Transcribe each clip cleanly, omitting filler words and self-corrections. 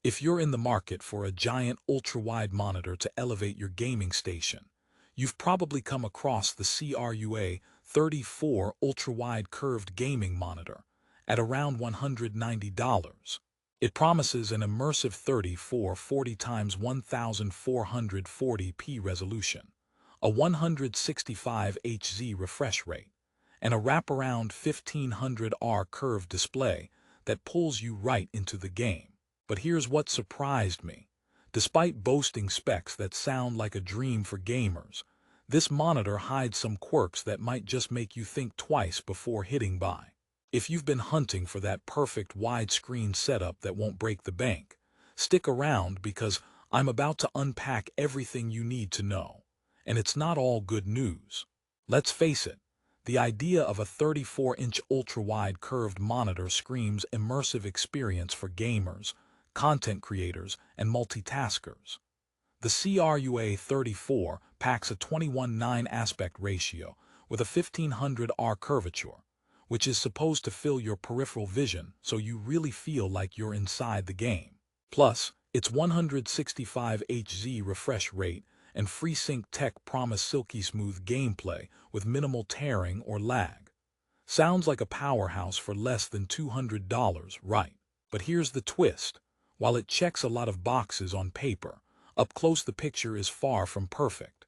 If you're in the market for a giant ultra-wide monitor to elevate your gaming station, you've probably come across the CRUA 34 Ultrawide Curved Gaming Monitor at around $190. It promises an immersive 3440 x 1440p resolution, a 165 Hz refresh rate, and a wraparound 1500R curved display that pulls you right into the game. But here's what surprised me. Despite boasting specs that sound like a dream for gamers, this monitor hides some quirks that might just make you think twice before hitting buy. If you've been hunting for that perfect widescreen setup that won't break the bank, stick around because I'm about to unpack everything you need to know. And it's not all good news. Let's face it, the idea of a 34-inch ultra-wide curved monitor screams immersive experience for gamers, content creators, and multitaskers. The CRUA 34 packs a 21:9 aspect ratio with a 1500R curvature, which is supposed to fill your peripheral vision so you really feel like you're inside the game. Plus, its 165 Hz refresh rate and FreeSync tech promise silky smooth gameplay with minimal tearing or lag. Sounds like a powerhouse for less than $200, right? But here's the twist. While it checks a lot of boxes on paper, up close the picture is far from perfect.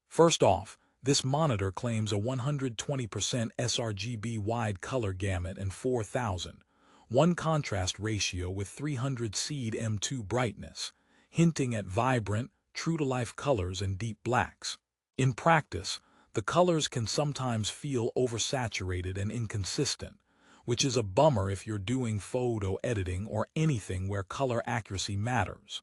First off, this monitor claims a 120% sRGB wide color gamut and 4000:1 contrast ratio with 300 seed M2 brightness, hinting at vibrant, true-to-life colors and deep blacks. In practice, the colors can sometimes feel oversaturated and inconsistent, which is a bummer if you're doing photo editing or anything where color accuracy matters.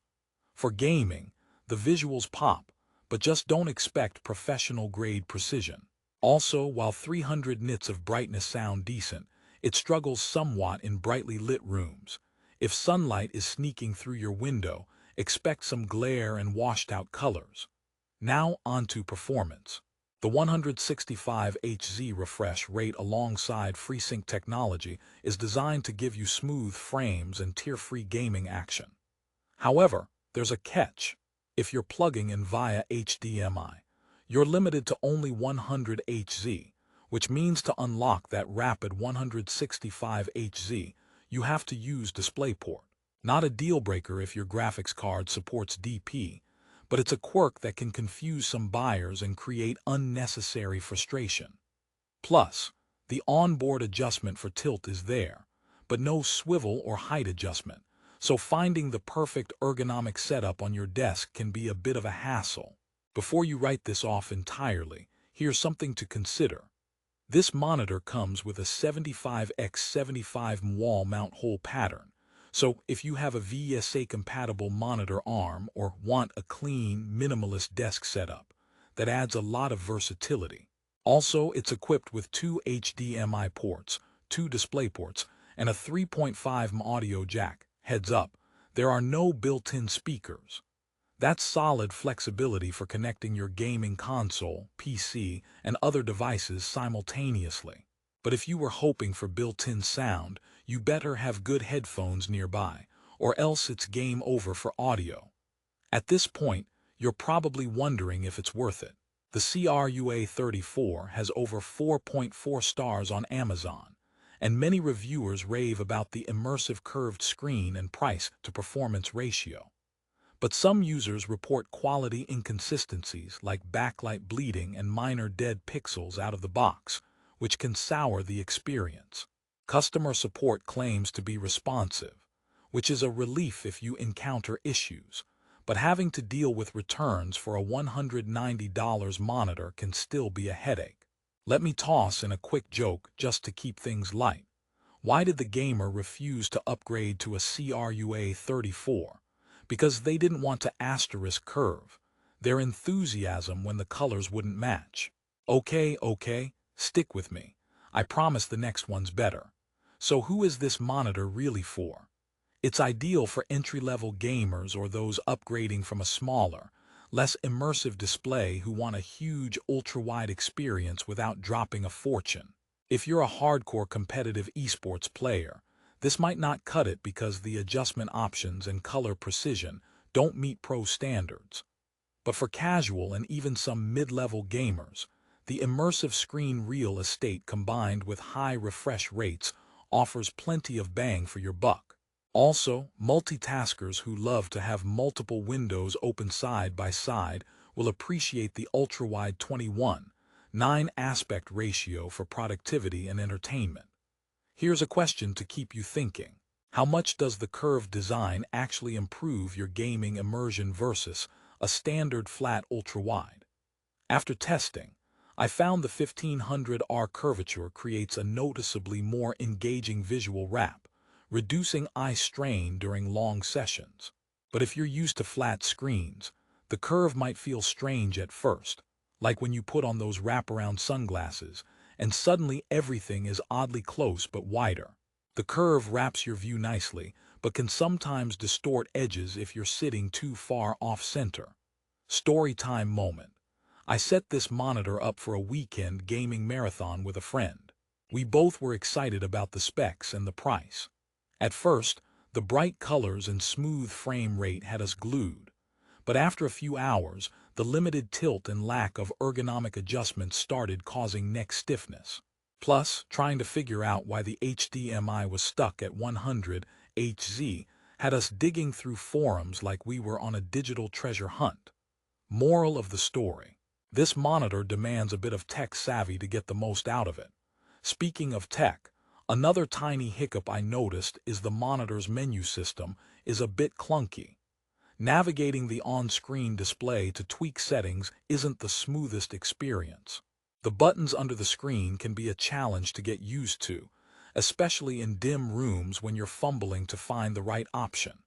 For gaming, the visuals pop, but just don't expect professional-grade precision. Also, while 300 nits of brightness sound decent, it struggles somewhat in brightly lit rooms. If sunlight is sneaking through your window, expect some glare and washed-out colors. Now onto performance. The 165 Hz refresh rate alongside FreeSync technology is designed to give you smooth frames and tear-free gaming action. However, there's a catch. If you're plugging in via HDMI, you're limited to only 100 Hz, which means to unlock that rapid 165 Hz, you have to use DisplayPort. Not a deal-breaker if your graphics card supports DP, but it's a quirk that can confuse some buyers and create unnecessary frustration. Plus, the onboard adjustment for tilt is there, but no swivel or height adjustment, so finding the perfect ergonomic setup on your desk can be a bit of a hassle. Before you write this off entirely, here's something to consider. This monitor comes with a 75x75 wall mount hole pattern. So if you have a VSA-compatible monitor arm or want a clean, minimalist desk setup, that adds a lot of versatility. Also, it's equipped with 2 HDMI ports, 2 DisplayPorts, and a 3.5mm audio jack. Heads up, there are no built-in speakers. That's solid flexibility for connecting your gaming console, PC, and other devices simultaneously. But if you were hoping for built-in sound, you better have good headphones nearby, or else it's game over for audio. At this point, you're probably wondering if it's worth it. The CRUA 34 has over 4.4 stars on Amazon, and many reviewers rave about the immersive curved screen and price-to-performance ratio. But some users report quality inconsistencies like backlight bleeding and minor dead pixels out of the box, which can sour the experience. Customer support claims to be responsive, which is a relief if you encounter issues, but having to deal with returns for a $190 monitor can still be a headache. Let me toss in a quick joke just to keep things light. Why did the gamer refuse to upgrade to a CRUA 34? Because they didn't want to asterisk curve their enthusiasm when the colors wouldn't match. Okay, stick with me. I promise the next one's better. So who is this monitor really for? It's ideal for entry-level gamers or those upgrading from a smaller, less immersive display who want a huge ultra-wide experience without dropping a fortune. If you're a hardcore competitive esports player, This might not cut it because the adjustment options and color precision don't meet pro standards. But for casual and even some mid-level gamers, the immersive screen real estate combined with high refresh rates offers plenty of bang for your buck. Also, multitaskers who love to have multiple windows open side by side will appreciate the ultrawide 21:9 aspect ratio for productivity and entertainment. Here's a question to keep you thinking. How much does the curved design actually improve your gaming immersion versus a standard flat ultrawide? After testing, I found the 1500R curvature creates a noticeably more engaging visual wrap, reducing eye strain during long sessions. But if you're used to flat screens, the curve might feel strange at first, like when you put on those wraparound sunglasses and suddenly everything is oddly close but wider. The curve wraps your view nicely, but can sometimes distort edges if you're sitting too far off-center. Storytime moment. I set this monitor up for a weekend gaming marathon with a friend. We both were excited about the specs and the price. At first, the bright colors and smooth frame rate had us glued. But after a few hours, the limited tilt and lack of ergonomic adjustments started causing neck stiffness. Plus, trying to figure out why the HDMI was stuck at 100 Hz had us digging through forums like we were on a digital treasure hunt. Moral of the story. This monitor demands a bit of tech savvy to get the most out of it. Speaking of tech, another tiny hiccup I noticed is the monitor's menu system is a bit clunky. Navigating the on-screen display to tweak settings isn't the smoothest experience. The buttons under the screen can be a challenge to get used to, especially in dim rooms when you're fumbling to find the right option.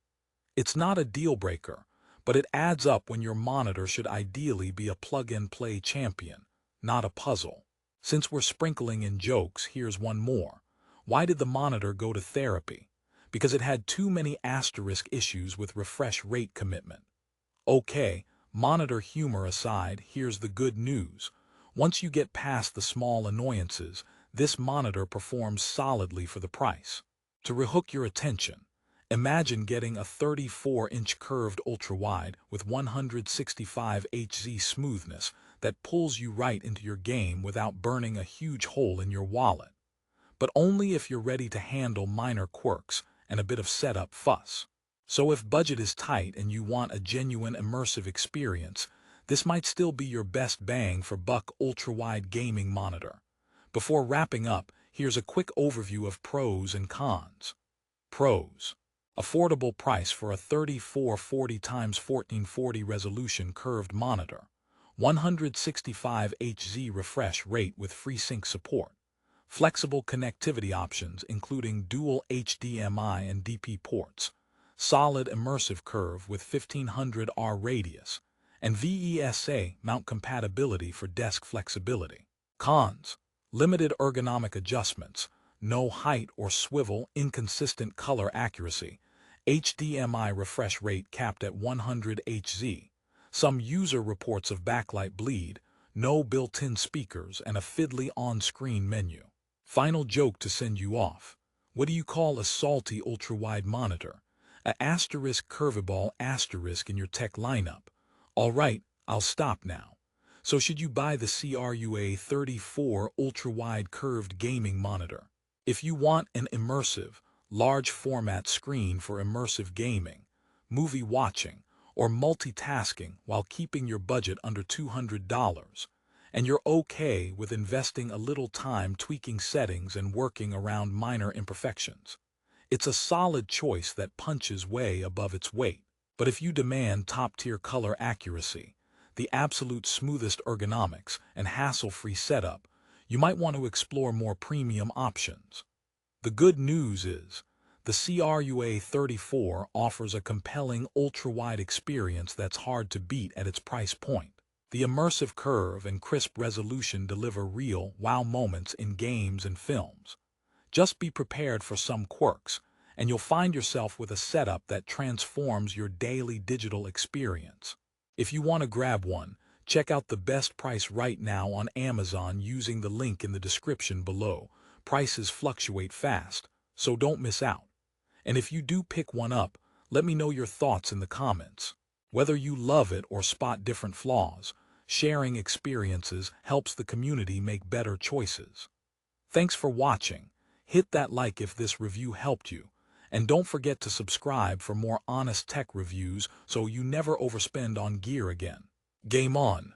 It's not a deal-breaker, but it adds up when your monitor should ideally be a plug-and-play champion, not a puzzle. Since we're sprinkling in jokes, here's one more. Why did the monitor go to therapy? Because it had too many asterisk issues with refresh rate commitment. Okay, monitor humor aside, here's the good news. Once you get past the small annoyances, this monitor performs solidly for the price. To rehook your attention, imagine getting a 34-inch curved ultrawide with 165 Hz smoothness that pulls you right into your game without burning a huge hole in your wallet. But only if you're ready to handle minor quirks and a bit of setup fuss. So if budget is tight and you want a genuine immersive experience, this might still be your best bang for buck ultrawide gaming monitor. Before wrapping up, here's a quick overview of pros and cons. Pros. Affordable price for a 3440x1440 resolution curved monitor. 165 Hz refresh rate with FreeSync support. Flexible connectivity options including dual HDMI and DP ports, solid immersive curve with 1500R radius, and VESA mount compatibility for desk flexibility. Cons: limited ergonomic adjustments, no height or swivel, inconsistent color accuracy, HDMI refresh rate capped at 100 Hz, some user reports of backlight bleed, no built-in speakers, and a fiddly on-screen menu. Final joke to send you off. What do you call a salty ultra-wide monitor? A asterisk curveball asterisk in your tech lineup. Alright, I'll stop now. So should you buy the CRUA 34 Ultrawide Curved Gaming Monitor? If you want an immersive, large format screen for immersive gaming, movie watching, or multitasking while keeping your budget under $200, and you're okay with investing a little time tweaking settings and working around minor imperfections, it's a solid choice that punches way above its weight. But if you demand top-tier color accuracy, the absolute smoothest ergonomics, and hassle-free setup, you might want to explore more premium options. The good news is, the CRUA 34 offers a compelling ultra-wide experience that's hard to beat at its price point. The immersive curve and crisp resolution deliver real wow moments in games and films. Just be prepared for some quirks, and you'll find yourself with a setup that transforms your daily digital experience. If you want to grab one, check out the best price right now on Amazon using the link in the description below. Prices fluctuate fast, so don't miss out. And if you do pick one up, let me know your thoughts in the comments. Whether you love it or spot different flaws, sharing experiences helps the community make better choices. Thanks for watching. Hit that like if this review helped you. And don't forget to subscribe for more honest tech reviews so you never overspend on gear again. Game on!